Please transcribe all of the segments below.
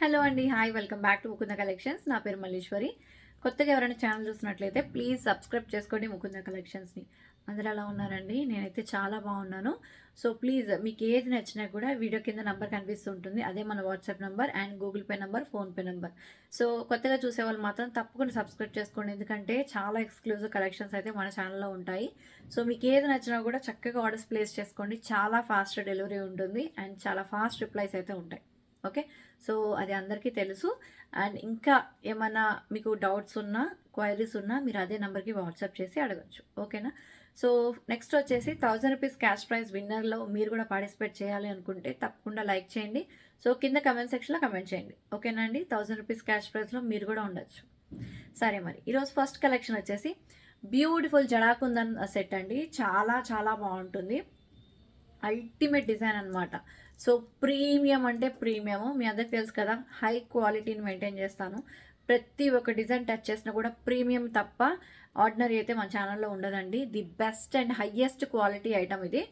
Hello అండి, hi, welcome back to Mukunda collections. నా పేరు మల్లీశ్వరి. కొత్తగా ఎవరైనా ఛానల్ చూసినట్లయితే ప్లీజ్ సబ్స్క్రైబ్ చేసుకోండి ముకుంద కలెక్షన్స్ని. అందరూ ఎలా ఉన్నారండి? నేనైతే చాలా బాగున్నాను. సో ప్లీజ్ మీకు ఏది నచ్చినా కూడా వీడియో కింద నెంబర్ కనిపిస్తుంటుంది. అదే మన WhatsApp number and Google pay number, PhonePe number. So కొత్తగా చూసే వాళ్ళు మాత్రం తప్పకుండా సబ్స్క్రైబ్ చేసుకోండి, ఎందుకంటే చాలా ఎక్స్క్లూజివ్ కలెక్షన్స్ అయితే మన ఛానల్లో ఉంటాయి. సో మీకు ఏది నచ్చినా కూడా చక్కగా ఆర్డర్స్ ప్లేస్ చేసుకోండి. చాలా ఫాస్ట్ డెలివరీ ఉంటుంది అండ్ చాలా ఫాస్ట్ రిప్లైస్ అయితే ఉంటాయి. ఓకే, సో అది అందరికీ తెలుసు. అండ్ ఇంకా ఏమైనా మీకు డౌట్స్ ఉన్నా, క్వైరీస్ ఉన్నా మీరు అదే నెంబర్కి వాట్సాప్ చేసి అడగచ్చు. ఓకేనా? సో నెక్స్ట్ వచ్చేసి 1000 రూపీస్ క్యాష్ ప్రైజ్ విన్నర్లో మీరు కూడా పార్టిసిపేట్ చేయాలి అనుకుంటే తప్పకుండా లైక్ చేయండి. సో కింద కమెంట్ సెక్షన్లో కమెంట్ చేయండి. ఓకేనా అండి? 1000 రూపీస్ క్యాష్ ప్రైజ్లో మీరు కూడా ఉండొచ్చు. సరే, మరి ఈరోజు ఫస్ట్ కలెక్షన్ వచ్చేసి బ్యూటిఫుల్ జడాకుందన్ సెట్ అండి. చాలా చాలా బాగుంటుంది. అల్టిమేట్ డిజైన్ అనమాట. సో ప్రీమియం అంటే ప్రీమియము, మీ అందరికి తెలుసు కదా, హై క్వాలిటీని మెయింటైన్ చేస్తాను. ప్రతి ఒక్క డిజైన్ టచ్ చేసినా కూడా ప్రీమియం తప్ప ఆర్డినరీ అయితే మన ఛానల్లో ఉండదండి. The best and highest quality item ఇది.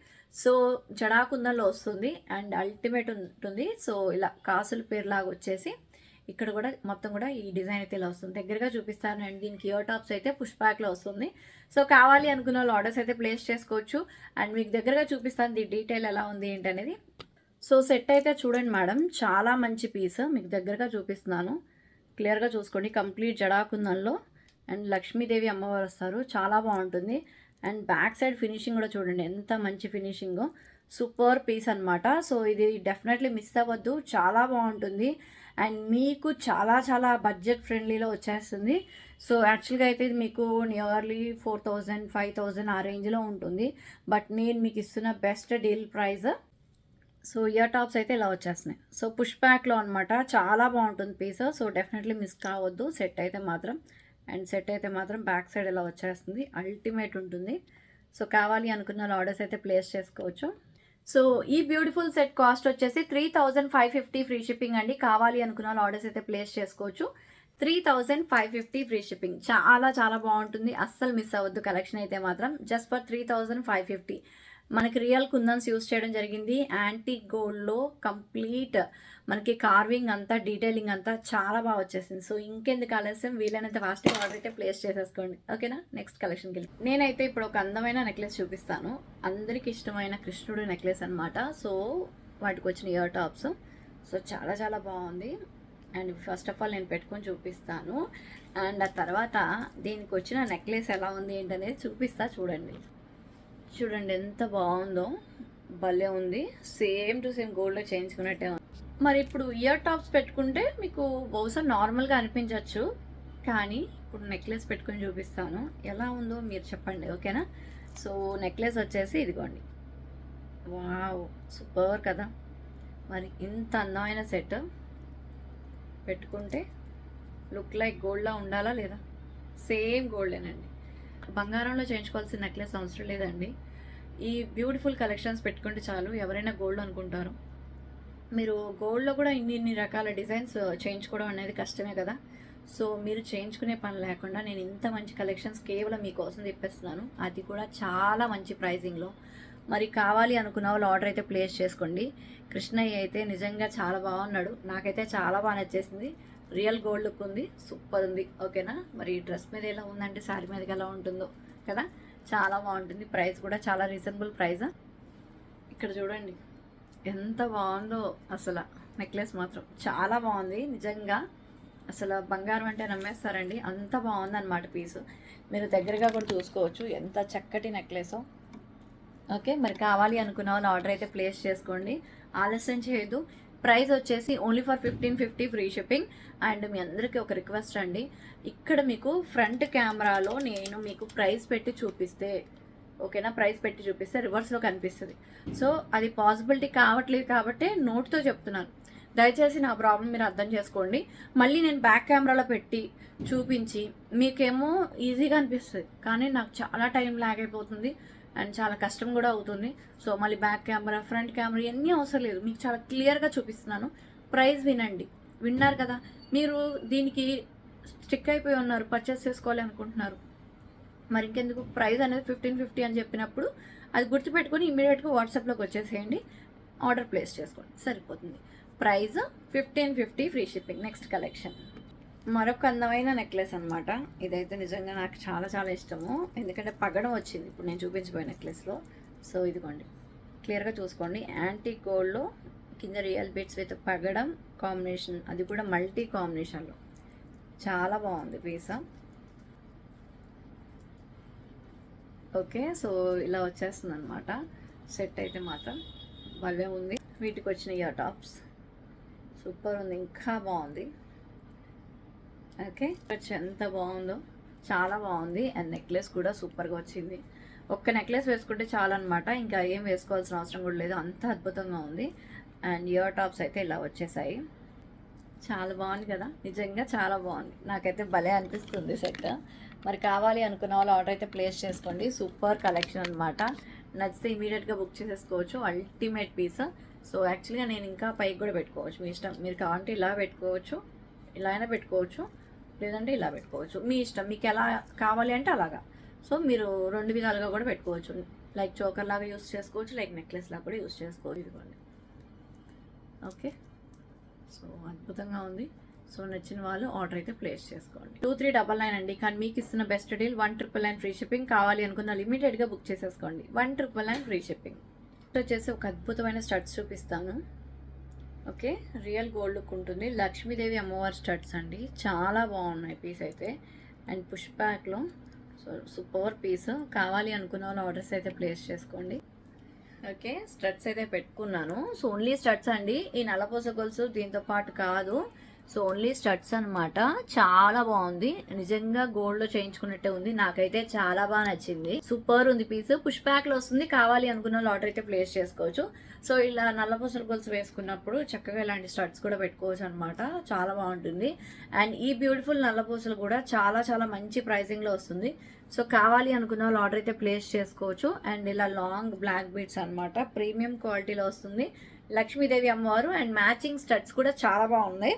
సో జడాకుందంలో వస్తుంది అండ్ అల్టిమేట్ ఉంటుంది. సో ఇలా కాసుల పేరులాగా వచ్చేసి ఇక్కడ కూడా మొత్తం కూడా ఈ డిజైన్ అయితే ఇలా వస్తుంది. దగ్గరగా చూపిస్తాను అండ్ దీనికి ఇయర్ టాప్స్ అయితే పుష్ బ్యాక్లో వస్తుంది. సో కావాలి అనుకున్న వాళ్ళు ఆర్డర్స్ అయితే ప్లేస్ చేసుకోవచ్చు. అండ్ మీకు దగ్గరగా చూపిస్తాను ది డీటెయిల్ ఎలా ఉంది ఏంటి అనేది. సో సెట్ అయితే చూడండి మేడం, చాలా మంచి పీస్. మీకు దగ్గరగా చూపిస్తున్నాను, క్లియర్గా చూసుకోండి. కంప్లీట్ జడాకుందంలో అండ్ లక్ష్మీదేవి అమ్మవారు వస్తారు. చాలా బాగుంటుంది. అండ్ బ్యాక్ సైడ్ ఫినిషింగ్ కూడా చూడండి ఎంత మంచి ఫినిషింగ్. సూపర్ పీస్ అనమాట. సో ఇది డెఫినెట్లీ మిస్ అవ్వద్దు, చాలా బాగుంటుంది. అండ్ మీకు చాలా చాలా బడ్జెట్ ఫ్రెండ్లీలో వచ్చేస్తుంది. సో యాక్చువల్గా అయితే ఇది మీకు నియర్లీ 4000, 5000 ఆ రేంజ్లో ఉంటుంది. బట్ నేను మీకు ఇస్తున్న best deal price. So ear tops అయితే ఇలా వచ్చేస్తున్నాయి. సో పుష్ బ్యాక్లో అనమాట. చాలా బాగుంటుంది పీస్. సో డెఫినెట్లీ మిస్ కావద్దు. సెట్ అయితే మాత్రం బ్యాక్ సైడ్ ఇలా వచ్చేస్తుంది. అల్టిమేట్ ఉంటుంది. సో కావాలి అనుకున్న ఆర్డర్స్ అయితే ప్లేస్ చేసుకోవచ్చు. సో ఈ బ్యూటిఫుల్ సెట్ కాస్ట్ వచ్చేసి 3550 ఫ్రీ షిప్పింగ్ అండి. కావాలి అనుకున్న ఆర్డర్స్ అయితే ప్లేస్ చేసుకోవచ్చు. 3550 ఫ్రీ షిప్పింగ్. చాలా చాలా బాగుంటుంది. అస్సలు మిస్ అవ్వద్దు. కలెక్షన్ అయితే మాత్రం జస్ట్ ఫర్ 3550. మనకి రియల్ కుందన్స్ యూస్ చేయడం జరిగింది. యాంటిక్ గోల్డ్లో కంప్లీట్ మనకి కార్వింగ్ అంతా, డీటెయిలింగ్ అంతా చాలా బాగా వచ్చేసింది. సో ఇంకెందుకు ఆలస్యం, వీలైనంత ఫాస్ట్గా ఆర్డర్ అయితే ప్లేస్ చేసేసుకోండి. ఓకేనా? నెక్స్ట్ కలెక్షన్కి వెళ్ళి నేనైతే ఇప్పుడు ఒక అందమైన నెక్లెస్ చూపిస్తాను. అందరికి ఇష్టమైన కృష్ణుడు నెక్లెస్ అనమాట. సో వాటికి వచ్చిన ఇయర్ టాప్స్. సో చాలా చాలా బాగుంది. అండ్ ఫస్ట్ ఆఫ్ ఆల్ నేను పెట్టుకొని చూపిస్తాను. అండ్ ఆ తర్వాత దీనికి వచ్చిన నెక్లెస్ ఎలా ఉంది ఏంటనేది చూపిస్తా. చూడండి ఎంత బాగుందో, భలే ఉంది. సేమ్ టు సేమ్ గోల్డ్లో చేయించుకున్నట్టే ఉంది. మరి ఇప్పుడు ఇయర్ టాప్స్ పెట్టుకుంటే మీకు బహుశా నార్మల్గా అనిపించవచ్చు, కానీ ఇప్పుడు నెక్లెస్ పెట్టుకొని చూపిస్తాను ఎలా ఉందో మీరు చెప్పండి. ఓకేనా? సో నెక్లెస్ వచ్చేసి ఇదిగోండి. వావ్, సూపర్ కదా. మరి ఇంత అందమైన సెట్ పెట్టుకుంటే లుక్ లైక్ గోల్డ్లా ఉండాలా లేదా? సేమ్ గోల్డేనండి. బంగారంలో చేయించుకోవాల్సిన నెక్లెస్ అవసరం లేదండి. ఈ బ్యూటిఫుల్ కలెక్షన్స్ పెట్టుకుంటే చాలు. ఎవరైనా గోల్డ్ అనుకుంటారు. మీరు గోల్డ్లో కూడా ఇన్ని రకాల డిజైన్స్ చేయించుకోవడం అనేది కష్టమే కదా. సో మీరు చేయించుకునే పని లేకుండా నేను ఇంత మంచి కలెక్షన్స్ కేవలం మీకోసం తెప్పిస్తున్నాను, అది కూడా చాలా మంచి ప్రైజింగ్లో. మరి కావాలి అనుకున్న వాళ్ళు ఆర్డర్ అయితే ప్లేస్ చేసుకోండి. కృష్ణయ్య అయితే నిజంగా చాలా బాగున్నాడు. నాకైతే చాలా బాగా నచ్చేసింది. రియల్ గోల్డ్ లుక్ ఉంది, సూపర్ ఉంది. ఓకేనా? మరి డ్రెస్ మీద ఎలా ఉందంటే శారీ మీదకి ఎలా ఉంటుందో కదా, చాలా బాగుంటుంది. ప్రైస్ కూడా చాలా రీజనబుల్ ప్రైస్. ఇక్కడ చూడండి ఎంత బాగుందో. అసలు నెక్లెస్ మాత్రం చాలా బాగుంది నిజంగా. అసలు బంగారం అంటే నమ్మేస్తారండి, అంత బాగుందన్నమాట పీసు. మీరు దగ్గరగా కూడా చూసుకోవచ్చు ఎంత చక్కటి నెక్లెసో. ఓకే, మరి కావాలి అనుకున్న వాళ్ళు ఆర్డర్ అయితే ప్లేస్ చేసుకోండి. ఆలస్యం చేయొద్దు. ప్రైస్ వచ్చేసి only for 1550 free shipping. And మీ అందరికీ ఒక రిక్వెస్ట్ అండి, ఇక్కడ మీకు ఫ్రంట్ కెమెరాలో నేను మీకు ప్రైస్ పెట్టి చూపిస్తే, ఓకేనా, ప్రైస్ పెట్టి చూపిస్తే రివర్స్లో కనిపిస్తుంది. సో అది పాసిబిలిటీ కావట్లేదు కాబట్టి నోట్తో చెప్తున్నాను. దయచేసి నా ప్రాబ్లం మీరు అర్థం చేసుకోండి. మళ్ళీ నేను బ్యాక్ కెమెరాలో పెట్టి చూపించి మీకేమో ఈజీగా అనిపిస్తుంది, కానీ నాకు చాలా టైం లాగ్ అయిపోతుంది అండ్ చాలా కష్టం కూడా అవుతుంది. సో మళ్ళీ బ్యాక్ కెమెరా, ఫ్రంట్ కెమెరా ఇవన్నీ అవసరం లేదు. మీకు చాలా క్లియర్గా చూపిస్తున్నాను. ప్రైస్ విన్నారు కదా. మీరు దీనికి స్టిక్ అయిపోయి ఉన్నారు, పర్చేస్ చేసుకోవాలి అనుకుంటున్నారు. మరి ఇంకెందుకు, ప్రైస్ అనేది 1550 అని చెప్పినప్పుడు అది గుర్తుపెట్టుకొని ఇమీడియట్గా వాట్సాప్లోకి వచ్చేసేయండి, ఆర్డర్ ప్లేస్ చేసుకోండి, సరిపోతుంది. Price 1550 free shipping. Next collection మరొక అందమైన నెక్లెస్ అనమాట. ఇదైతే నిజంగా నాకు చాలా చాలా ఇష్టము, ఎందుకంటే పగడం వచ్చింది ఇప్పుడు నేను చూపించబోయే నెక్లెస్లో. సో ఇదిగోండి, క్లియర్గా చూసుకోండి. యాంటీ గోల్డ్లో కింద రియల్ బీట్స్ విత్ పగడం కాంబినేషన్, అది కూడా మల్టీ కాంబినేషన్లో చాలా బాగుంది పీస్. ఓకే, సో ఇలా వచ్చేస్తుంది అనమాట సెట్ అయితే మాత్రం భలే ఉంది. వీటికి వచ్చిన ఇయర్ టాప్స్ సూపర్ ఉంది, ఇంకా బాగుంది. ఓకే, ఎంత బాగుందో, చాలా బాగుంది. అండ్ నెక్లెస్ కూడా సూపర్గా వచ్చింది. ఒక్క నెక్లెస్ వేసుకుంటే చాలా అనమాట, ఇంకా ఏం వేసుకోవాల్సిన అవసరం కూడా లేదు, అంత అద్భుతంగా ఉంది. అండ్ ఇయర్ టాప్స్ అయితే ఇలా వచ్చేసాయి. చాలా బాగుంది కదా, నిజంగా చాలా బాగుంది. నాకైతే భలే అనిపిస్తుంది సెట్. మరి కావాలి అనుకున్న వాళ్ళు ఆర్డర్ అయితే ప్లేస్ చేసుకోండి. సూపర్ కలెక్షన్ అనమాట. నచ్చితే ఇమీడియట్గా బుక్ చేసేసుకోవచ్చు. Ultimate piece. సో యాక్చువల్గా నేను ఇంకా పైకి కూడా పెట్టుకోవచ్చు, మీ ఇష్టం. మీరు కావాలంటే ఇలా పెట్టుకోవచ్చు, ఇలా అయినా పెట్టుకోవచ్చు, లేదంటే ఇలా పెట్టుకోవచ్చు, మీ ఇష్టం. మీకు ఎలా కావాలి అంటే అలాగా. సో మీరు రెండు విధాలుగా కూడా పెట్టుకోవచ్చు. లైక్ చోకర్ లాగా యూస్ చేసుకోవచ్చు, లైక్ నెక్లెస్ లాగా కూడా యూస్ చేసుకోవచ్చు. ఇదిగోండి. ఓకే, సో అద్భుతంగా ఉంది. సో నచ్చిన వాళ్ళు ఆర్డర్ అయితే ప్లేస్ చేసుకోండి. 2399 అండి. కానీ మీకు ఇస్తున్న బెస్ట్ డీల్ 1999 ఫ్రీ షిప్పింగ్. కావాలి అనుకున్న లిమిటెడ్గా బుక్ చేసేసుకోండి. 1999 ఫ్రీ షిప్పింగ్. వచ్చేసి ఒక అద్భుతమైన స్టడ్స్ చూపిస్తాను. ఓకే, రియల్ గోల్డ్ లుక్ ఉంటుంది. లక్ష్మీదేవి అమ్మవారి స్టడ్స్ అండి, చాలా బాగున్నాయి పీస్ అయితే. అండ్ పుష్ బ్యాక్లో సో సూపర్ పీస్. కావాలి అనుకున్న వాళ్ళు ఆర్డర్స్ అయితే ప్లేస్ చేసుకోండి. ఓకే, స్టడ్స్ అయితే పెట్టుకున్నాను. సో ఓన్లీ స్టడ్స్ అండి, ఈ నల్లపూస గొలుసు దీంతో పాటు కాదు. సో ఓన్లీ స్టడ్స్ అనమాట. చాలా బాగుంది, నిజంగా గోల్డ్ లో చేయించుకున్నట్టే ఉంది. నాకైతే చాలా బాగా నచ్చింది. సూపర్ ఉంది పీస్. పుష్ బ్యాక్ లో వస్తుంది. కావాలి అనుకున్న వాళ్ళు ఆర్డర్ అయితే ప్లేస్ చేసుకోవచ్చు. సో ఇలా నల్లపూసల గొలుసు వేసుకున్నప్పుడు చక్కగా ఇలాంటి స్టడ్స్ కూడా పెట్టుకోవచ్చు అనమాట. చాలా బాగుంటుంది. అండ్ ఈ బ్యూటిఫుల్ నల్లపూసలు కూడా చాలా చాలా మంచి ప్రైసింగ్ లో వస్తుంది. సో కావాలి అనుకున్న వాళ్ళు ఆర్డర్ అయితే ప్లేస్ చేసుకోవచ్చు. అండ్ ఇలా లాంగ్ బ్లాక్ బీడ్స్ అనమాట, ప్రీమియం క్వాలిటీలో వస్తుంది. లక్ష్మీదేవి అమ్మవారు అండ్ మ్యాచింగ్ స్టడ్స్ కూడా చాలా బాగున్నాయి.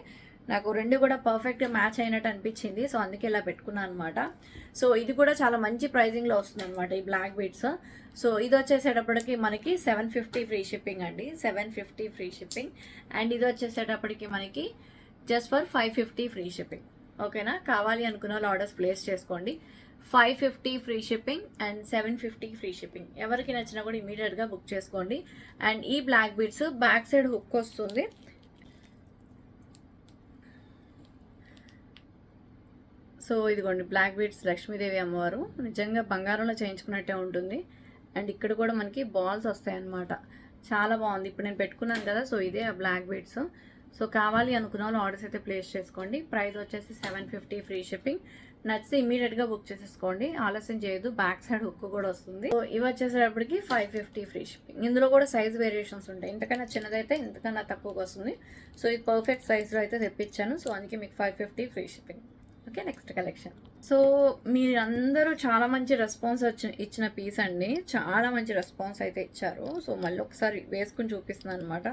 నాకు రెండు కూడా పర్ఫెక్ట్గా మ్యాచ్ అయినట్టు అనిపించింది. సో అందుకే ఇలా పెట్టుకున్నాను అనమాట. సో ఇది కూడా చాలా మంచి ప్రైజింగ్లో వస్తుంది అనమాట, ఈ బ్లాక్ బీడ్స్. సో ఇది వచ్చేసేటప్పటికి మనకి 750 ఫ్రీ షిప్పింగ్ అండి, 750 ఫ్రీ షిప్పింగ్. అండ్ ఇది వచ్చేసేటప్పటికి మనకి జస్ట్ ఫర్ 550 ఫ్రీ షిప్పింగ్. ఓకేనా, కావాలి అనుకున్న వాళ్ళు ఆర్డర్స్ ప్లేస్ చేసుకోండి. 550 free shipping and 750 free shipping. ఎవరికి నచ్చినా కూడా ఇమీడియట్గా బుక్ చేసుకోండి. అండ్ ఈ black beads back side hook వస్తుంది. సో ఇదిగోండి, బ్లాక్ బీడ్స్ లక్ష్మీదేవి అమ్మవారు, నిజంగా బంగారంలో చేయించుకున్నట్టే ఉంటుంది. అండ్ ఇక్కడ కూడా మనకి బాల్స్ వస్తాయన్నమాట. చాలా బాగుంది. ఇప్పుడు నేను పెట్టుకున్నాను కదా, సో ఇదే ఆ బ్లాక్ బీడ్స్. సో కావాలి అనుకున్న వాళ్ళు ఆర్డర్స్ అయితే ప్లేస్ చేసుకోండి. ప్రైస్ వచ్చేసి 750 ఫ్రీ షిప్పింగ్. నచ్చితే ఇమీడియట్గా బుక్ చేసేసుకోండి, ఆలస్యం చేయదు. బ్యాక్ సైడ్ హుక్ కూడా వస్తుంది. సో ఇవి వచ్చేసేటప్పటికి 550 ఫ్రీ షిప్పింగ్. ఇందులో కూడా సైజ్ వేరియేషన్స్ ఉంటాయి, ఇంతకన్నా చిన్నదైతే ఇంతకన్నా తక్కువగా వస్తుంది. సో ఇది పర్ఫెక్ట్ సైజ్లో అయితే తెప్పించాను. సో అందుకే మీకు 550 free shipping. Okay, next collection. So మీరందరూ చాలా మంచి రెస్పాన్స్ ఇచ్చిన పీస్ అండి, చాలా మంచి రెస్పాన్స్ అయితే ఇచ్చారు. సో మళ్ళీ ఒకసారి వేసుకుని చూపిస్తున్నాను అనమాట.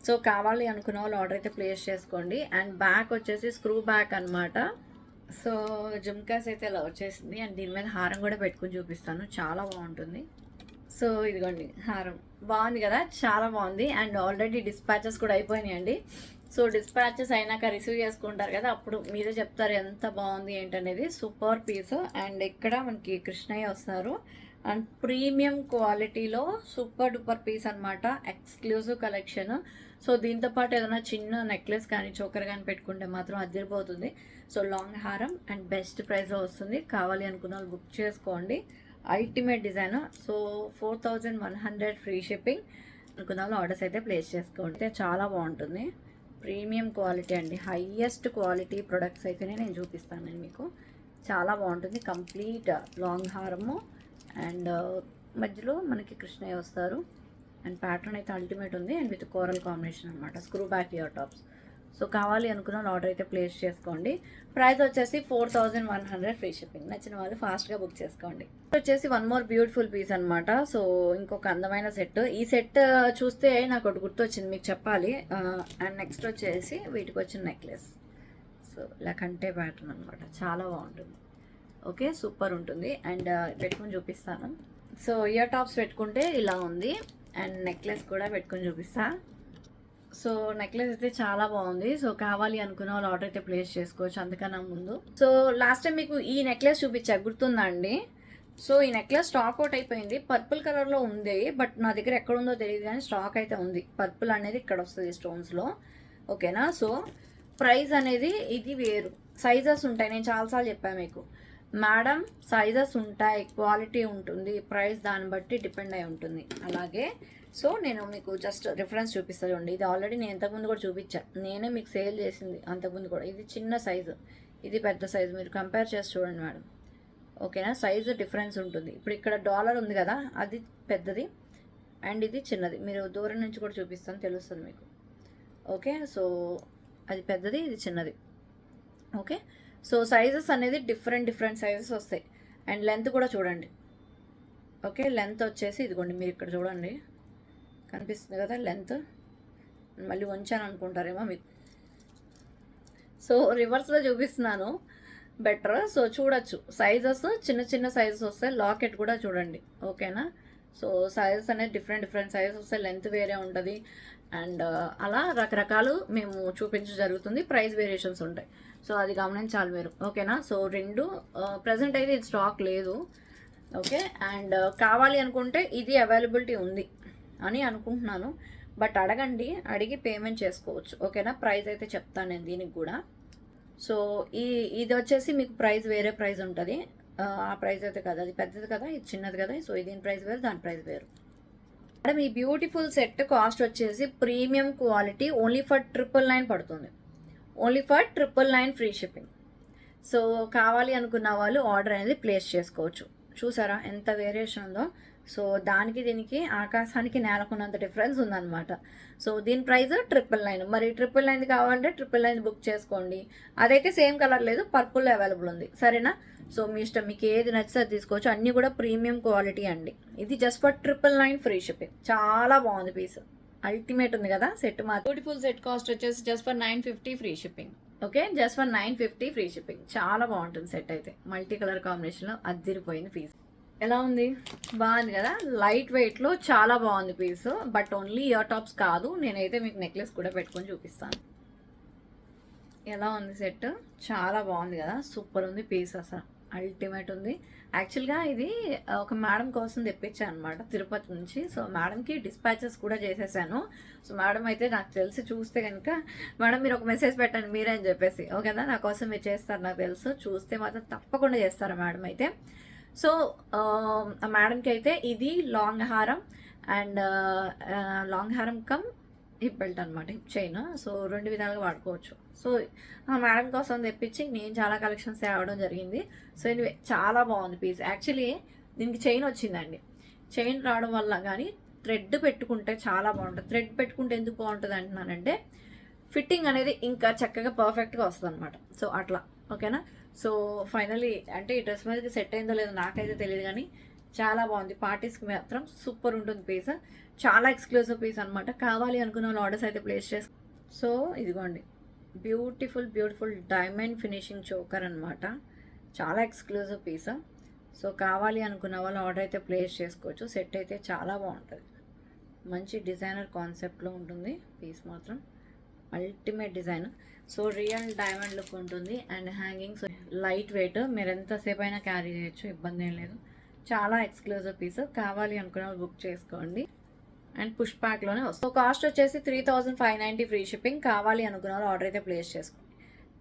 సో కావాలి అనుకున్న వాళ్ళు ఆర్డర్ అయితే ప్లేస్ చేసుకోండి. అండ్ బ్యాక్ వచ్చేసి స్క్రూ బ్యాక్ అనమాట. సో జుమ్కాస్ అయితే ఇలా వచ్చేసింది. అండ్ దీని మీద హారం కూడా పెట్టుకుని చూపిస్తాను, చాలా బాగుంటుంది. సో ఇదిగోండి హారం, బాగుంది కదా, చాలా బాగుంది. అండ్ ఆల్రెడీ డిస్పాచెస్ కూడా అయిపోయినాయండి. సో డిస్పాచెస్ అయినాక రిసీవ్ చేసుకుంటారు కదా, అప్పుడు మీరే చెప్తారు ఎంత బాగుంది ఏంటనేది. Super piece. అండ్ ఇక్కడ మనకి కృష్ణయ్య వస్తారు. అండ్ ప్రీమియం క్వాలిటీలో సూపర్ డూపర్ పీస్ అనమాట, ఎక్స్క్లూజివ్ కలెక్షన్. సో దీంతో పాటు ఏదైనా చిన్న నెక్లెస్ కానీ చోకర్ కానీ పెట్టుకుంటే మాత్రం అదిరిపోతుంది. సో లాంగ్ హారం అండ్ బెస్ట్ ప్రైస్లో వస్తుంది. కావాలి అనుకున్న వాళ్ళు బుక్ చేసుకోండి. Ultimate design. So 4100 free shipping. అనుకున్న వాళ్ళు ఆర్డర్స్ అయితే ప్లేస్ చేసుకోండి. అయితే చాలా బాగుంటుంది, ప్రీమియం క్వాలిటీ అండి, హైయెస్ట్ క్వాలిటీ ప్రొడక్ట్స్ అయితేనే నేను చూపిస్తాను మీకు. చాలా బాగుంటుంది. కంప్లీట్ లాంగ్ హారము అండ్ మధ్యలో మనకి కృష్ణయ్య వస్తారు. అండ్ ప్యాటర్న్ అయితే అల్టిమేట్ ఉంది. అండ్ విత్ కోరల్ కాంబినేషన్ అనమాట, screw back ear tops. So కావాలి అనుకున్న ఆర్డర్ అయితే ప్లేస్ చేసుకోండి. ప్రైస్ వచ్చేసి 4100 ఫ్రీ షిప్పింగ్. నచ్చిన వాళ్ళు ఫాస్ట్గా బుక్ చేసుకోండి. వచ్చేసి వన్ మోర్ బ్యూటిఫుల్ పీస్ అనమాట. సో ఇంకొక అందమైన సెట్. ఈ సెట్ చూస్తే నాకు ఒకటి గుర్తొచ్చింది మీకు చెప్పాలి. అండ్ నెక్స్ట్ వచ్చేసి వీటికి వచ్చిన నెక్లెస్. సో ఇలా కంటే ప్యాటర్న్ అనమాట, చాలా బాగుంటుంది. ఓకే, సూపర్ ఉంటుంది. అండ్ పెట్టుకుని చూపిస్తాను. సో ఇయర్ టాప్స్ పెట్టుకుంటే ఇలా ఉంది. అండ్ నెక్లెస్ కూడా పెట్టుకుని చూపిస్తా. సో నెక్లెస్ అయితే చాలా బాగుంది. సో కావాలి అనుకున్న వాళ్ళు ఆర్డర్ అయితే ప్లేస్ చేసుకోవచ్చు అంతకన్నా ముందు. సో లాస్ట్ టైం మీకు ఈ నెక్లెస్ చూపించా, గుర్తుందా అండి? సో ఈ నెక్లెస్ స్టాక్ అవుట్ అయిపోయింది. పర్పుల్ కలర్లో ఉంది, బట్ నా దగ్గర ఎక్కడ ఉందో తెలియదు, కానీ స్టాక్ అయితే ఉంది. పర్పుల్ అనేది ఇక్కడ వస్తుంది స్టోన్స్లో, ఓకేనా? సో ప్రైస్ అనేది ఇది వేరు, సైజెస్ ఉంటాయి. నేను చాలాసార్లు చెప్పాను మీకు, మేడం సైజెస్ ఉంటాయి, క్వాలిటీ ఉంటుంది, ప్రైస్ దాన్ని బట్టి డిపెండ్ అయి ఉంటుంది. అలాగే సో నేను మీకు జస్ట్ రిఫరెన్స్ చూపిస్తాను చూడండి. ఇది ఆల్రెడీ నేను ఇంతకుముందు కూడా చూపించాను, నేనే మీకు సేల్ చేసింది అంతకుముందు కూడా. ఇది చిన్న సైజు, ఇది పెద్ద సైజు, మీరు కంపేర్ చేసి చూడండి మేడం, ఓకేనా? సైజు డిఫరెన్స్ ఉంటుంది. ఇప్పుడు ఇక్కడ డాలర్ ఉంది కదా, అది పెద్దది అండ్ ఇది చిన్నది. మీరు దూరం నుంచి కూడా చూపిస్తాను, తెలుస్తుంది మీకు, ఓకే? సో అది పెద్దది, ఇది చిన్నది, ఓకే? సో సైజెస్ అనేది డిఫరెంట్ సైజెస్ వస్తాయి. అండ్ లెంత్ కూడా చూడండి, ఓకే? లెంత్ వచ్చేసి ఇదిగోండి, మీరు ఇక్కడ చూడండి, కనిపిస్తుంది కదా లెంత్. మళ్ళీ వంచాను అనుకుంటారేమో మీకు, సో రివర్స్లో చూపిస్తున్నాను బెటర్. సో చూడొచ్చు, సైజెస్ చిన్న సైజెస్ వస్తాయి. లాకెట్ కూడా చూడండి, ఓకేనా? సో సైజెస్ అనేది డిఫరెంట్ సైజెస్ వస్తాయి, లెంత్ వేరే ఉంటుంది. అండ్ అలా రకరకాలు మేము చూపించడం జరుగుతుంది, ప్రైస్ వేరియేషన్స్ ఉంటాయి. సో అది గమనించాలి మీరు, ఓకేనా? సో రెండు ప్రజెంట్ అయితే ఇది స్టాక్ లేదు, ఓకే? అండ్ కావాలి అనుకుంటే ఇది అవైలబిలిటీ ఉంది అని అనుకుంటున్నాను, బట్ అడగండి, అడిగి పేమెంట్ చేసుకోవచ్చు, ఓకేనా? ప్రైస్ అయితే చెప్తాను నేను దీనికి కూడా. సో ఇది వచ్చేసి మీకు ప్రైస్ వేరే ప్రైస్ ఉంటుంది, ఆ ప్రైస్ అయితే కదా, అది పెద్దది కదా, ఇది చిన్నది కదా. సో దీని ప్రైస్ వేరు, దాని ప్రైస్ వేరు. మేడం ఈ బ్యూటిఫుల్ సెట్ కాస్ట్ వచ్చేసి ప్రీమియం క్వాలిటీ ఓన్లీ ఫర్ 999 పడుతుంది, only for 999 free shipping. So కావాలి అనుకున్న వాళ్ళు ఆర్డర్ అనేది ప్లేస్ చేసుకోవచ్చు. చూసారా ఎంత వేరియేషన్ ఉందో? సో దానికి దీనికి ఆకాశానికి నేలకున్నంత డిఫరెన్స్ ఉందన్నమాట. సో దీని ప్రైస్ 999. మరి 999 కావాలంటే 999 బుక్ చేసుకోండి. అదైతే సేమ్ కలర్ లేదు, పర్పుల్ అవైలబుల్ ఉంది, సరేనా? సో మీ ఇష్టం, మీకు ఏది నచ్చితే అది తీసుకోవచ్చు. అన్నీ కూడా ప్రీమియం క్వాలిటీ అండి. ఇది జస్ట్ ఫర్ 999 ఫ్రీ షిప్పింగ్. చాలా బాగుంది పీస్, అల్టిమేట్ ఉంది కదా సెట్. మా బ్యూటిఫుల్ సెట్ కాస్ట్ వచ్చేసి just for 950 free shipping, okay? Just for 950 free shipping. చాలా బాగుంటుంది సెట్ అయితే, మల్టీ కలర్ కాంబినేషన్లో అద్దిరిపోయింది పీస్. ఎలా ఉంది? బాగుంది కదా, లైట్ వెయిట్లో చాలా బాగుంది piece. But only ear tops కాదు, నేనైతే మీకు నెక్లెస్ కూడా పెట్టుకొని చూపిస్తాను. ఎలా ఉంది సెట్? చాలా బాగుంది కదా, సూపర్ ఉంది పీస్, అసలు అల్టిమేట్ ఉంది. యాక్చువల్గా ఇది ఒక మేడం కోసం తెప్పించాను అనమాట తిరుపతి నుంచి. సో మేడంకి డిస్పాచెస్ కూడా చేసేసాను. సో మేడం అయితే నాకు తెలిసి చూస్తే కనుక, మేడం మీరు ఒక మెసేజ్ పెట్టండి మీరే అని చెప్పేసి, ఓకేనా? నా కోసం మీరు చేస్తారు నాకు తెలుసు, చూస్తే మాత్రం తప్పకుండా చేస్తారు మేడం అయితే. సో ఆ మేడంకి అయితే ఇది లాంగ్ హారం అండ్ లాంగ్ హారం కమ్ హిప్ బెల్ట్ అనమాట, హిప్ చైన్. సో రెండు విధాలుగా వాడుకోవచ్చు. సో ఆ మేడం కోసం తెప్పించి నేను చాలా కలెక్షన్స్ తేవడం జరిగింది. సో ఇది చాలా బాగుంది పీస్. యాక్చువల్లీ దీనికి చైన్ వచ్చిందండి, చైన్ రావడం వల్ల కానీ థ్రెడ్ పెట్టుకుంటే చాలా బాగుంటుంది. థ్రెడ్ పెట్టుకుంటే ఎందుకు బాగుంటుంది అంటున్నానంటే, ఫిట్టింగ్ అనేది ఇంకా చక్కగా పర్ఫెక్ట్గా వస్తుంది అనమాట. సో అట్లా, ఓకేనా? సో ఫైనలీ అంటే ఈ డ్రెస్ మీదకి సెట్ అయిందో లేదో నాకైతే తెలియదు, కానీ చాలా బాగుంది. పార్టీస్కి మాత్రం సూపర్ ఉంటుంది పీస్, చాలా ఎక్స్క్లూజివ్ పీస్ అనమాట. కావాలి అనుకున్న వాళ్ళు ఆర్డర్స్ అయితే ప్లేస్ చేసి. సో ఇదిగోండి, బ్యూటిఫుల్ డైమండ్ ఫినిషింగ్ చోకర్ అనమాట, చాలా ఎక్స్క్లూజివ్ పీస్. సో కావాలి అనుకున్న వాళ్ళు ఆర్డర్ అయితే ప్లేస్ చేసుకోవచ్చు. సెట్ అయితే చాలా బాగుంటుంది, మంచి డిజైనర్ కాన్సెప్ట్లో ఉంటుంది పీస్ మాత్రం, ultimate design. So real diamond look ఉంటుంది అండ్ హ్యాంగింగ్స్ లైట్ వెయిట్, మీరు ఎంతసేపు అయినా క్యారీ చేయొచ్చు, ఇబ్బంది ఏం లేదు. చాలా ఎక్స్క్లూజివ్ పీస్, కావాలి అనుకున్న వాళ్ళు బుక్ చేసుకోండి. అండ్ పుష్ ప్యాక్లోనే వస్తుంది. సో కాస్ట్ వచ్చేసి 3590 ఫ్రీ షిప్పింగ్. కావాలి అనుకున్న వాళ్ళు ఆర్డర్ అయితే ప్లేస్ చేసుకోండి.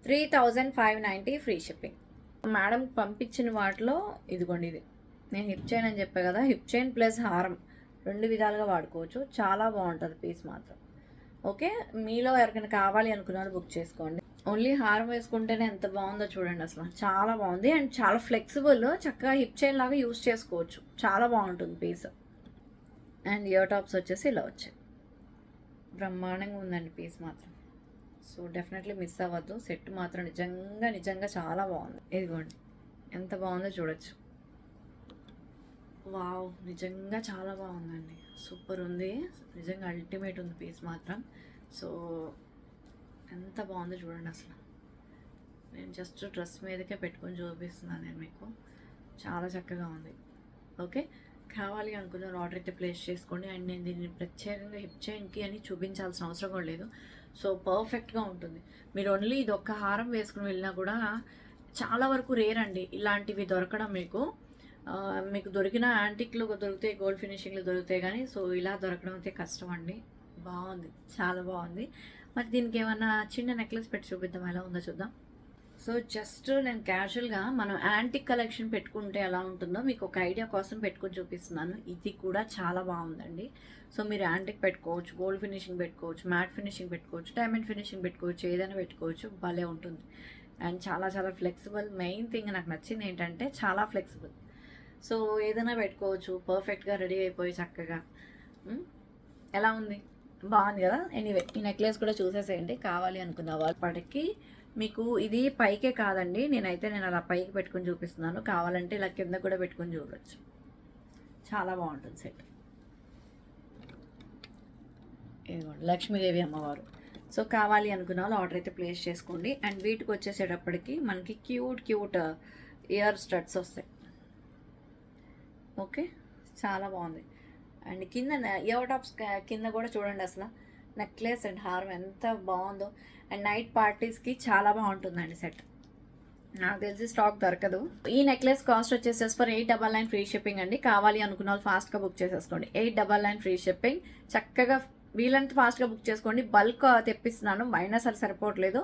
3590 ఫ్రీ షిప్పింగ్. మేడం పంపించిన వాటిలో ఇదిగోండి, ఇది నేను హిప్ చైన్ అని చెప్పాను కదా, హిప్ చైన్ ప్లస్ హారం రెండు విధాలుగా వాడుకోవచ్చు. చాలా బాగుంటుంది పీస్ మాత్రం, ఓకే? మీలో ఎవరికైనా కావాలి అనుకున్నారు బుక్ చేసుకోండి. ఓన్లీ హారం వేసుకుంటేనే ఎంత బాగుందో చూడండి, అసలు చాలా బాగుంది. అండ్ చాలా ఫ్లెక్సిబుల్, చక్కగా హిప్ చైన్ లాగా యూస్ చేసుకోవచ్చు, చాలా బాగుంటుంది పీస్. అండ్ ఇయర్ టాప్స్ వచ్చేసి ఇలా వచ్చాయి, బ్రహ్మాండంగా ఉందండి పీస్ మాత్రం. సో డెఫినెట్లీ మిస్ అవ్వద్దు, సెట్ మాత్రం నిజంగా చాలా బాగుంది. ఇదిగోండి ఎంత బాగుందో చూడొచ్చు. వావ్, నిజంగా చాలా బాగుందండి, సూపర్ ఉంది, నిజంగా అల్టిమేట్ ఉంది పీస్ మాత్రం. సో ఎంత బాగుందో చూడండి అసలు. నేను జస్ట్ డ్రెస్ మీదకే పెట్టుకొని చూపిస్తున్నాను నేను మీకు, చాలా చక్కగా ఉంది, ఓకే? కావాలి అనుకున్న ఆర్డర్ అయితే ప్లేస్ చేసుకోండి. అండ్ నేను దీన్ని ప్రత్యేకంగా హిప్ చైన్కి అని చూపించాల్సిన అవసరం కూడా లేదు. సో పర్ఫెక్ట్గా ఉంటుంది. మీరు ఓన్లీ ఇది ఒక్క హారం వేసుకుని వెళ్ళినా కూడా చాలా వరకు రేర్ అండి ఇలాంటివి దొరకడం మీకు. మీకు దొరికిన యాంటిక్లు దొరుకుతాయి, గోల్డ్ ఫినిషింగ్లు దొరుకుతాయి, కానీ సో ఇలా దొరకడం అయితే కష్టం అండి. బాగుంది, చాలా బాగుంది. మరి దీనికి ఏమన్నా చిన్న నెక్లెస్ పెట్టి చూపిద్దాం, ఎలా ఉందో చూద్దాం. సో జస్ట్ నేను క్యాజువల్గా మనం యాంటిక్ కలెక్షన్ పెట్టుకుంటే ఎలా ఉంటుందో మీకు ఒక ఐడియా కోసం పెట్టుకొని చూపిస్తున్నాను. ఇది కూడా చాలా బాగుందండి. సో మీరు యాంటిక్ పెట్టుకోవచ్చు, గోల్డ్ ఫినిషింగ్ పెట్టుకోవచ్చు, మ్యాట్ ఫినిషింగ్ పెట్టుకోవచ్చు, డైమండ్ ఫినిషింగ్ పెట్టుకోవచ్చు, ఏదైనా పెట్టుకోవచ్చు. భలే ఉంటుంది. అండ్ చాలా చాలా ఫ్లెక్సిబుల్. మెయిన్ థింగ్ నాకు నచ్చింది ఏంటంటే చాలా ఫ్లెక్సిబుల్. సో ఏదైనా పెట్టుకోవచ్చు, పర్ఫెక్ట్గా రెడీ అయిపోయి చక్కగా. ఎలా ఉంది? బాగుంది కదా. ఎనీవే ఈ నెక్లెస్ కూడా చూసేసేయండి కావాలి అనుకున్న వాళ్ళకి. మీకు ఇది పైకే కాదండి, నేను అలా పైకి పెట్టుకుని చూపిస్తున్నాను. కావాలంటే ఇలా కింద కూడా పెట్టుకుని చూడవచ్చు. చాలా బాగుంటుంది సెట్. ఇదిగోండి లక్ష్మీదేవి అమ్మవారు. సో కావాలి అనుకున్న వాళ్ళు ఆర్డర్ అయితే ప్లేస్ చేసుకోండి. అండ్ వీటికి వచ్చేసేటప్పటికి మనకి క్యూట్ ఇయర్ స్టడ్స్ వస్తాయి. ఓకే, చాలా బాగుంది. అండ్ కింద ఇయర్ టాప్స్ కింద కూడా చూడండి అసలు నెక్లెస్ అండ్ హారం ఎంత బాగుందో. అండ్ నైట్ పార్టీస్కి చాలా బాగుంటుందండి సెట్. నాకు తెలిసి స్టాక్ దొరకదు. ఈ నెక్లెస్ కాస్ట్ వచ్చేసేసి ఫర్ 899 ఫ్రీ షిప్పింగ్ అండి. కావాలి అనుకున్న వాళ్ళు ఫాస్ట్గా బుక్ చేసేసుకోండి. 899 ఫ్రీ షిప్పింగ్. చక్కగా వీలంత ఫాస్ట్గా బుక్ చేసుకోండి. బల్క్ తెప్పిస్తున్నాను, మైనస్ అసలు సరిపోవట్లేదు.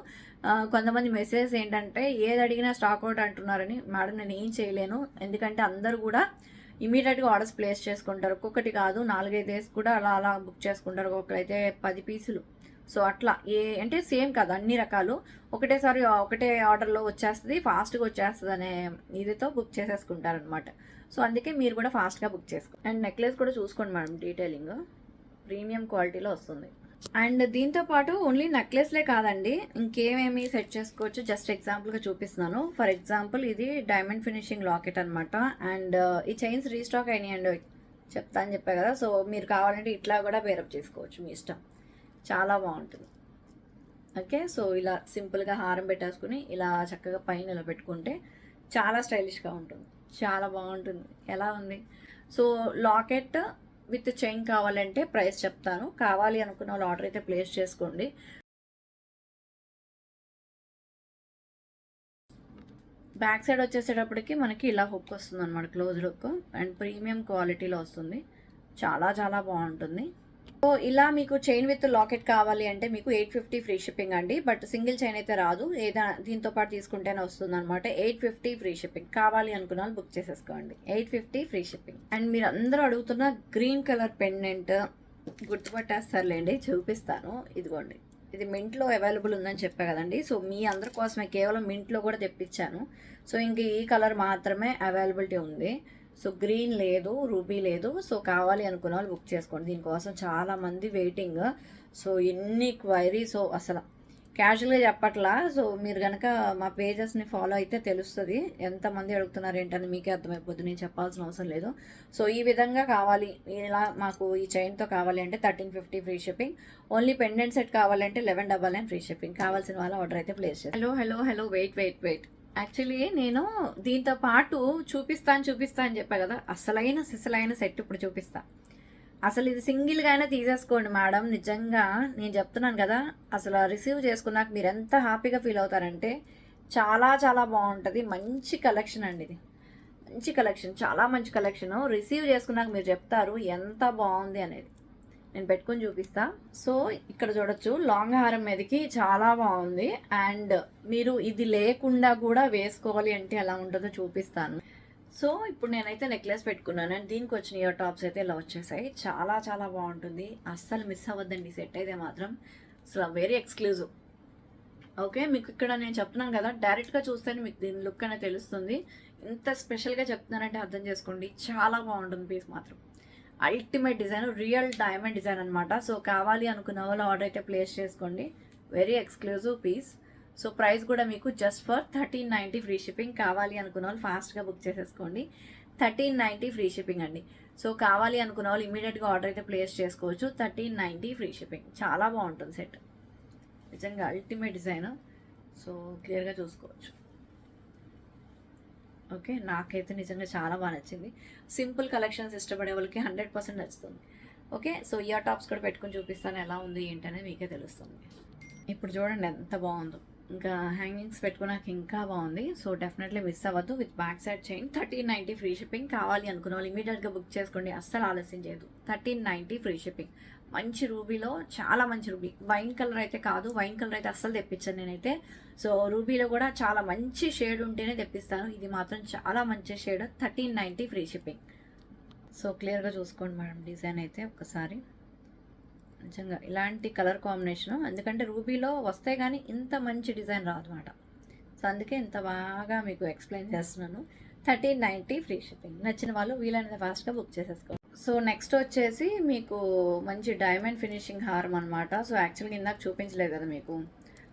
కొంతమంది మెసేజ్ ఏంటంటే ఏది అడిగినా స్టాక్ అవుట్ అంటున్నారని. మేడం నేను ఏం చేయలేను, ఎందుకంటే అందరూ కూడా ఇమీడియట్గా ఆర్డర్స్ ప్లేస్ చేసుకుంటారు. ఒక్కొక్కటి కాదు 4-5 డేస్ కూడా అలా బుక్ చేసుకుంటారు. ఒక్కొక్కరైతే 10 పీసులు. సో అట్లా అంటే సేమ్ కాదు, అన్ని రకాలు ఒకటేసారి ఒకటే ఆర్డర్లో వచ్చేస్తుంది, ఫాస్ట్గా వచ్చేస్తుంది అనే ఇదితో బుక్ చేసేసుకుంటారనమాట. సో అందుకే మీరు కూడా ఫాస్ట్గా బుక్ చేసుకోండి. అండ్ నెక్లెస్ కూడా చూసుకోండి మేడం, డీటెయిలింగ్ ప్రీమియం క్వాలిటీలో వస్తుంది. అండ్ దీంతో పాటు ఓన్లీ నెక్లెస్లే కాదండి, ఇంకేమేమి సెట్ చేసుకోవచ్చు జస్ట్ ఎగ్జాంపుల్గా చూపిస్తున్నాను. ఫర్ ఎగ్జాంపుల్ ఇది డైమండ్ ఫినిషింగ్ లాకెట్ అనమాట. అండ్ ఈ చైన్స్ రీస్టాక్ అయినాయండి, చెప్తా అని చెప్పా కదా. సో మీరు కావాలంటే ఇట్లా కూడా పేరప్ చేసుకోవచ్చు, మీ ఇష్టం. చాలా బాగుంటుంది. ఓకే, సో ఇలా సింపుల్గా హారం పెట్టేసుకుని ఇలా చక్కగా పైన ఇలా పెట్టుకుంటే చాలా స్టైలిష్గా ఉంటుంది, చాలా బాగుంటుంది. ఎలా ఉంది? సో లాకెట్ విత్ చైన్ కావాలంటే ప్రైస్ చెప్తాను. కావాలి అనుకున్న వాళ్ళు ఆర్డర్ అయితే ప్లేస్ చేసుకోండి. బ్యాక్ సైడ్ వచ్చేసేటప్పటికి మనకి ఇలా హుక్ వస్తుంది అనమాట, క్లోజ్ హుక్. అండ్ ప్రీమియం క్వాలిటీలో వస్తుంది, చాలా చాలా బాగుంటుంది. సో ఇలా మీకు చైన్ విత్ లాకెట్ కావాలి అంటే మీకు 850 ఫ్రీ షిప్పింగ్ అండి. బట్ సింగిల్ చైన్ అయితే రాదు, ఏదైనా దీంతో పాటు తీసుకుంటేనే వస్తుంది అనమాట. 850 ఫ్రీ షిప్పింగ్. కావాలి అనుకున్న వాళ్ళు బుక్ చేసేసుకోండి. 850 ఫ్రీ షిప్పింగ్. అండ్ మీరు అందరూ అడుగుతున్న గ్రీన్ కలర్ పెండెంట్ గుర్తుపట్టేస్తారులేండి, చూపిస్తాను. ఇదిగోండి, ఇది మింట్లో అవైలబుల్ ఉందని చెప్పా కదండి. సో మీ అందరి కోసమే కేవలం మింట్లో కూడా తెప్పించాను. సో ఇంక ఈ కలర్ మాత్రమే అవైలబిలిటీ ఉంది. సో గ్రీన్ లేదు, రూబీ లేదు. సో కావాలి అనుకున్న వాళ్ళు బుక్ చేసుకోండి. దీనికోసం చాలామంది వెయిటింగ్. సో ఎన్ని క్వైరీస్ అసలు క్యాజువల్గా చెప్పట్లా. సో మీరు కనుక మా పేజెస్ని ఫాలో అయితే తెలుస్తుంది ఎంతమంది అడుగుతున్నారు ఏంటని, మీకే అర్థమైపోద్ది, నేను చెప్పాల్సిన అవసరం లేదు. సో ఈ విధంగా కావాలి, ఇలా మాకు ఈ చైన్తో కావాలి అంటే 1350 free shipping. Only pendant set కావాలంటే 1199 ఫ్రీ షిప్పింగ్. కావాల్సిన వాళ్ళ ఆర్డర్ అయితే ప్లేస్ చేయండి. Hello wait. యాక్చువల్లీ నేను దీంతో పాటు చూపిస్తా అని చెప్పా కదా, సిసలైన సెట్ ఇప్పుడు చూపిస్తా. అసలు ఇది సింగిల్గా అయినా తీసేసుకోండి మేడం, నిజంగా నేను చెప్తున్నాను కదా. అసలు రిసీవ్ చేసుకున్నాక మీరు ఎంత హ్యాపీగా ఫీల్ అవుతారంటే చాలా చాలా బాగుంటుంది. మంచి కలెక్షన్ అండి ఇది, మంచి కలెక్షన్, చాలా మంచి కలెక్షన్. రిసీవ్ చేసుకున్నాక మీరు చెప్తారు ఎంత బాగుంది అనేది. నేను పెట్టుకొని చూపిస్తా. సో ఇక్కడ చూడొచ్చు, లాంగ్ హారం మీదకి చాలా బాగుంది. అండ్ మీరు ఇది లేకుండా కూడా వేసుకోవాలి అంటే ఎలా ఉంటుందో చూపిస్తాను. సో ఇప్పుడు నేనైతే నెక్లెస్ పెట్టుకున్నాను అండ్ దీనికి వచ్చిన ఇయర్ టాప్స్ అయితే ఇలా వచ్చేసాయి. చాలా చాలా బాగుంటుంది, అస్సలు మిస్ అవ్వద్దండి సెట్ అయితే మాత్రం. అసలు వెరీ ఎక్స్క్లూజివ్. ఓకే, మీకు ఇక్కడ నేను చెప్తున్నాను కదా, డైరెక్ట్గా చూస్తేనే మీకు దీని లుక్ అనేది తెలుస్తుంది. ఇంత స్పెషల్గా చెప్తున్నానంటే అర్థం చేసుకోండి, చాలా బాగుంటుంది పీస్ మాత్రం. Ultimate design, real diamond design అనమాట. సో కావాలి అనుకున్న వాళ్ళు ఆర్డర్ అయితే ప్లేస్ చేసుకోండి. Very exclusive piece. So price కూడా మీకు జస్ట్ ఫర్ 1390 ఫ్రీ షిప్పింగ్. కావాలి అనుకున్న వాళ్ళు ఫాస్ట్గా బుక్ చేసేసుకోండి. 1390 ఫ్రీ షిప్పింగ్ అండి. సో కావాలి అనుకున్న వాళ్ళు ఇమీడియట్గా ఆర్డర్ అయితే ప్లేస్ చేసుకోవచ్చు. 1390 ఫ్రీ షిప్పింగ్. చాలా బాగుంటుంది సెట్, నిజంగా అల్టిమేట్ డిజైన్. సో క్లియర్గా చూసుకోవచ్చు. ఓకే, నాకైతే నిజంగా చాలా బాగా నచ్చింది. సింపుల్ కలెక్షన్స్ ఇష్టపడే వాళ్ళకి 100% నచ్చుతుంది. ఓకే, సో ఇయర్ టాప్స్ కూడా పెట్టుకొని చూపిస్తాను ఎలా ఉంది ఏంటనేది మీకే తెలుస్తుంది. ఇప్పుడు చూడండి ఎంత బాగుందో. ఇంకా హ్యాంగింగ్స్ పెట్టుకున్నాక ఇంకా బాగుంది. సో డెఫినెట్లీ మిస్ అవ్వద్దు. With back side chain 1390 free shipping. కావాలి అనుకున్న వాళ్ళు ఇమీడియట్గా బుక్ చేసుకోండి, అస్సలు ఆలస్యం చేయదు. 1390 ఫ్రీ షిప్పింగ్. మంచి రూబీలో, చాలా మంచి రూబీ. వైన్ కలర్ అయితే కాదు, వైన్ కలర్ అయితే అస్సలు తెప్పించాను నేనైతే. సో రూబీలో కూడా చాలా మంచి షేడ్ ఉంటేనే తెప్పిస్తాను. ఇది మాత్రం చాలా మంచి షేడ్. 1390 free shipping. సో క్లియర్గా చూసుకోండి మేడం డిజైన్ అయితే ఒక్కసారి. నిజంగా ఇలాంటి కలర్ కాంబినేషను, ఎందుకంటే రూబీలో వస్తే కానీ ఇంత మంచి డిజైన్ రాదు అనమాట. సో అందుకే ఇంత బాగా మీకు ఎక్స్ప్లెయిన్ చేస్తున్నాను. 1390 ఫ్రీ షిప్పింగ్. నచ్చిన వాళ్ళు వీలైనంత ఫాస్ట్గా బుక్ చేసేసుకోండి. సో నెక్స్ట్ వచ్చేసి మీకు మంచి డైమండ్ ఫినిషింగ్ హారం అనమాట. సో యాక్చువల్గా ఇందాక చూపించలేదు కదా మీకు,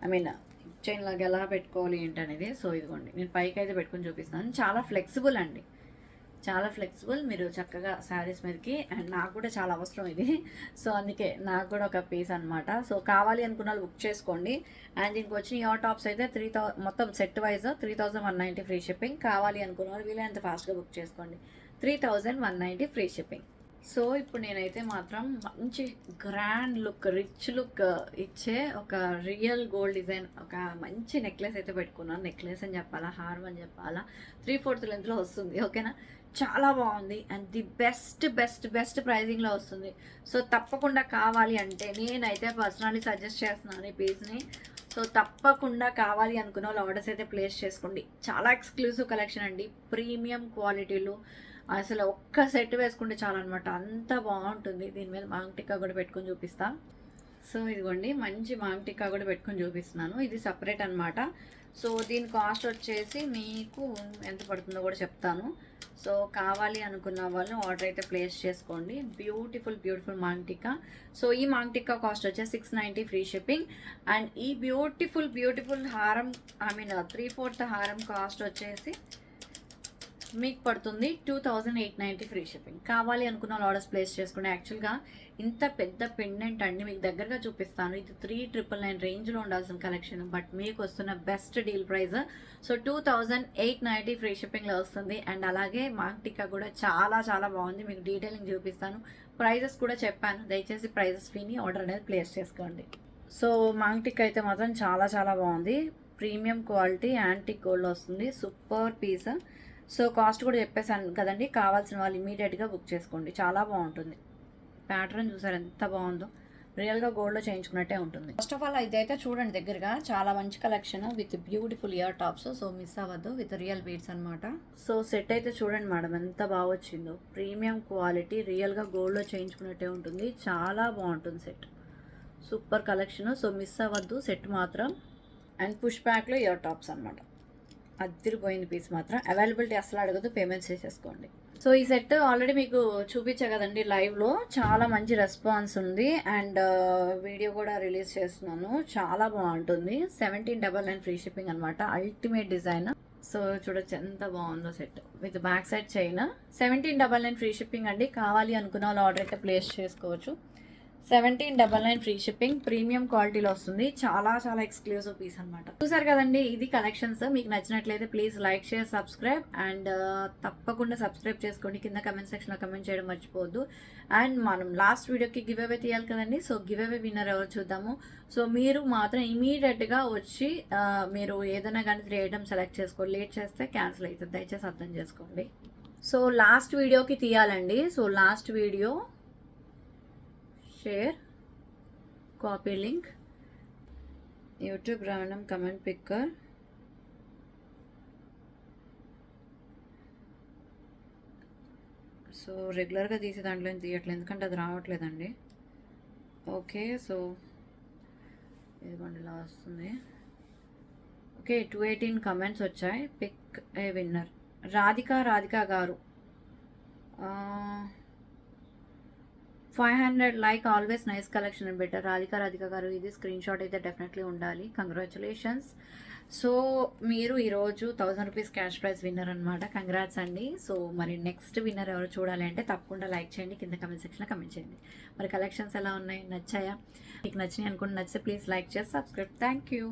ఐ మీన్ చైన్ లాగా ఎలా పెట్టుకోవాలి ఏంటనేది. సో ఇదిగోండి, నేను పైకి అయితే పెట్టుకొని చూపిస్తాను. చాలా ఫ్లెక్సిబుల్ అండి, చాలా ఫ్లెక్సిబుల్. మీరు చక్కగా శారీస్ మీదకి, అండ్ నాకు కూడా చాలా అవసరం ఇది. సో అందుకే నాకు కూడా ఒక పీస్ అనమాట. సో కావాలి అనుకున్న వాళ్ళు బుక్ చేసుకోండి. అండ్ దీనికి వచ్చిన ఇయర్ టాప్స్ అయితే 3000 మొత్తం సెట్ వైజ్ 3190 ఫ్రీ షిప్పింగ్. కావాలి అనుకున్న వాళ్ళు వీలైనంత ఫాస్ట్గా బుక్ చేసుకోండి. 3190 ఫ్రీ షిప్పింగ్. సో ఇప్పుడు నేనైతే మాత్రం మంచి గ్రాండ్ లుక్, రిచ్ లుక్ ఇచ్చే ఒక రియల్ గోల్డ్ డిజైన్ ఒక మంచి నెక్లెస్ అయితే పెట్టుకున్నాను. నెక్లెస్ అని చెప్పాలా, హారం అని చెప్పాలా, 3/4 లెంత్లో వస్తుంది. ఓకేనా, చాలా బాగుంది. And the best best best ప్రైజింగ్లో వస్తుంది. సో తప్పకుండా కావాలి అంటే నేనైతే పర్సనలీ సజెస్ట్ చేస్తున్నాను ఈ పీస్ని. సో తప్పకుండా కావాలి అనుకున్న వాళ్ళు ఆర్డర్స్ అయితే ప్లేస్ చేసుకోండి. చాలా ఎక్స్క్లూసివ్ కలెక్షన్ అండి, ప్రీమియం క్వాలిటీలో. అసలు ఒక్క సెట్ వేసుకుంటే చాలన్నమాట, అంత బాగుంటుంది. దీని మీద మాంగ్ టిక్కా కూడా పెట్టుకొని చూపిస్తా. సో ఇదిగోండి, మంచి మాంగ్ టిక్కా కూడా పెట్టుకొని చూపిస్తున్నాను. ఇది సపరేట్ అనమాట. సో దీని కాస్ట్ వచ్చేసి మీకు ఎంత పడుతుందో కూడా చెప్తాను. సో కావాలి అనుకున్న వాళ్ళు ఆర్డర్ అయితే ప్లేస్ చేసుకోండి. Beautiful beautiful maang tikka. So ఈ మాంగ్ టిక్కా కాస్ట్ వచ్చేసి 690 ఫ్రీ షిప్పింగ్. అండ్ ఈ బ్యూటిఫుల్ బ్యూటిఫుల్ హారం, ఐ మీన్ 3/4 హారం కాస్ట్ వచ్చేసి మీకు పడుతుంది 2890 ఫ్రీ షిప్పింగ్. కావాలి అనుకున్న ఆర్డర్స్ ప్లేస్ చేసుకోండి. యాక్చువల్గా ఇంత పెద్ద పెండెంట్ అండి మీకు దగ్గరగా చూపిస్తాను. ఇది 3999 రేంజ్లో ఉండాల్సిన కలెక్షన్, బట్ మీకు వస్తున్న best deal price. So 2890 free షిప్పింగ్లో వస్తుంది. అండ్ అలాగే మాంగ్ టిక్కా కూడా చాలా చాలా బాగుంది. మీకు డీటెయిలింగ్ చూపిస్తాను, ప్రైజెస్ కూడా చెప్పాను. దయచేసి ప్రైజెస్ విని ఆర్డర్ అనేది ప్లేస్ చేసుకోండి. సో మాంగ్ టిక్కా అయితే మాత్రం చాలా చాలా బాగుంది. ప్రీమియం క్వాలిటీ యాంటిక్ గోల్డ్ వస్తుంది. Super piece. సో కాస్ట్ కూడా చెప్పేసాను కదండి, కావాల్సిన వాళ్ళు ఇమీడియట్గా బుక్ చేసుకోండి. చాలా బాగుంటుంది. ప్యాటర్న్ చూసారు ఎంత బాగుందో, రియల్గా గోల్డ్లో చేయించుకున్నట్టే ఉంటుంది. ఫస్ట్ ఆఫ్ ఆల్ ఇదైతే చూడండి దగ్గరగా, చాలా మంచి collection with beautiful ear tops. So miss అవ్వద్దు, విత్ రియల్ బీడ్స్ అనమాట. సో సెట్ అయితే చూడండి మేడం ఎంత బాగా వచ్చిందో. ప్రీమియం క్వాలిటీ, రియల్గా గోల్డ్లో చేయించుకున్నట్టే ఉంటుంది. చాలా బాగుంటుంది set, super collection. So miss అవ్వద్దు సెట్ మాత్రం. అండ్ పుష్ బ్యాక్లో ఇయర్ టాప్స్ అనమాట. అదిరిపోయింది పీస్ మాత్రం. అవైలబిలిటీ అసలు అడగదు, పేమెంట్స్ చేసేసుకోండి. సో ఈ సెట్ ఆల్రెడీ మీకు చూపించా కదండి లైవ్లో, చాలా మంచి రెస్పాన్స్ ఉంది. అండ్ వీడియో కూడా రిలీజ్ చేస్తున్నాను, చాలా బాగుంటుంది. 1799 ఫ్రీ షిప్పింగ్ అనమాట. Ultimate design. సో చూడొచ్చు ఎంత బాగుందో set with back side chain. 1799 free shipping అండి. కావాలి అనుకున్న వాళ్ళు ఆర్డర్ అయితే ప్లేస్ చేసుకోవచ్చు. 1799 ఫ్రీ షిప్పింగ్. ప్రీమియం క్వాలిటీలో వస్తుంది. చాలా చాలా ఎక్స్క్లూజివ్ పీస్ అనమాట. చూసారు కదండి, ఇది కలెక్షన్స్. మీకు నచ్చినట్లయితే please like, share, subscribe. And తప్పకుండా సబ్స్క్రైబ్ చేసుకోండి. కింద కమెంట్ సెక్షన్లో కమెంట్ చేయడం మర్చిపోవద్దు. అండ్ మనం లాస్ట్ వీడియోకి గివ్ అవే తీయాలి కదండి. సో గివ్ అవే విన్నర్ ఎవరు చూద్దాము. సో మీరు మాత్రం ఇమీడియట్గా వచ్చి మీరు ఏదైనా కానీ 3 ఐటమ్స్ సెలెక్ట్ చేసుకోండి. లేట్ చేస్తే క్యాన్సిల్ అవుతుంది, దయచేసి అర్థం చేసుకోండి. సో లాస్ట్ వీడియోకి తీయాలండి. So last video share, copy link, YouTube random comment picker, so రెగ్యులర్గా తీసే దాంట్లో తీయట్లేదు ఎందుకంటే అది రావట్లేదండి. ఓకే, సో ఇదిగోండి ఇలా వస్తుంది. ఓకే, 218 కమెంట్స్ వచ్చాయి. Pick a winner. Radhika garu 500 like, always nice collection అని బెటర్. రాధిక గారు, ఇది స్క్రీన్ షాట్ అయితే డెఫినెట్లీ ఉండాలి. కంగ్రాచులేషన్స్. సో మీరు ఈరోజు 1000 రూపీస్ క్యాష్ ప్రైజ్ విన్నర్ అనమాట. కంగ్రాట్స్ అండి. సో మరి నెక్స్ట్ విన్నర్ ఎవరు చూడాలి అంటే తప్పకుండా లైక్ చేయండి, కింద కమెంట్ సెక్షన్లో కమెంట్ చేయండి. మరి కలెక్షన్స్ ఎలా ఉన్నాయి, నచ్చాయా? మీకు నచ్చినాయి అనుకుంటే నచ్చితే ప్లీజ్ లైక్ చేసి సబ్స్క్రైబ్. Thank you.